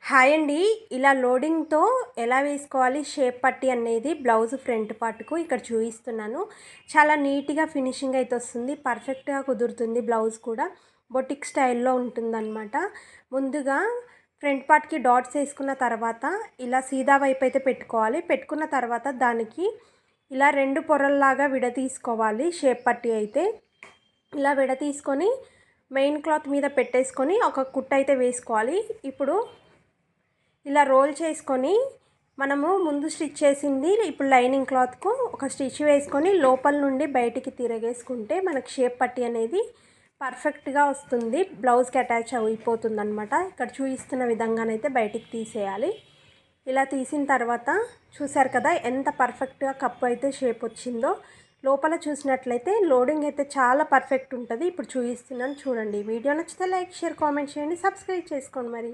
Hi అండి. ఇలా లోడింగ్‌తో ఎలా వేసుకోవాలి షేప్ పట్టీ అనేది బ్లౌజ్ ఫ్రంట్ పార్ట్‌కు ఇక్కడ చూపిస్తున్నాను. చాలా నీట్‌గా ఫినిషింగ్ అయితే వస్తుంది. పర్ఫెక్ట్‌గా కుదురుతుంది. బ్లౌజ్ కూడా బొటిక్ స్టైల్‌లో ఉంటుందన్నమాట. ముందుగా ఫ్రంట్ పార్ట్‌కి డాట్స్ వేసుకున్న తర్వాత ఇలా సీదా వైపు అయితే పెట్టుకోవాలి. పెట్టుకున్న తర్వాత దానికి ఇలా 2 పొరల్లాగా విడదీసుకోవాలి. షేప్ పట్టీ అయితే ఇలా విడదీసుకొని మెయిన్ క్లాత్ మీద పెట్టేసుకొని ఒక కుట్టు అయితే వేసుకోవాలి. ఇప్పుడు ఇలా రోల్ చేసుకొని మనము ముందు స్టిచ్ చేసింది ఇప్పుడు లైనింగ్ క్లాత్కు ఒక స్టిచ్ వేసుకొని లోపల నుండి బయటికి తిరగేసుకుంటే మనకి షేప్ పట్టీ అనేది పర్ఫెక్ట్గా వస్తుంది. బ్లౌజ్కి అటాచ్ అయిపోతుంది అనమాట. ఇక్కడ చూపిస్తున్న విధంగానైతే బయటికి తీసేయాలి. ఇలా తీసిన తర్వాత చూసారు కదా ఎంత పర్ఫెక్ట్గా కప్పు అయితే షేప్ వచ్చిందో. లోపల చూసినట్లయితే లోడింగ్ అయితే చాలా పర్ఫెక్ట్ ఉంటుంది. ఇప్పుడు చూపిస్తున్నాను చూడండి. వీడియో నచ్చితే లైక్ షేర్ కామెంట్ చేయండి. సబ్స్క్రైబ్ చేసుకోండి మరి.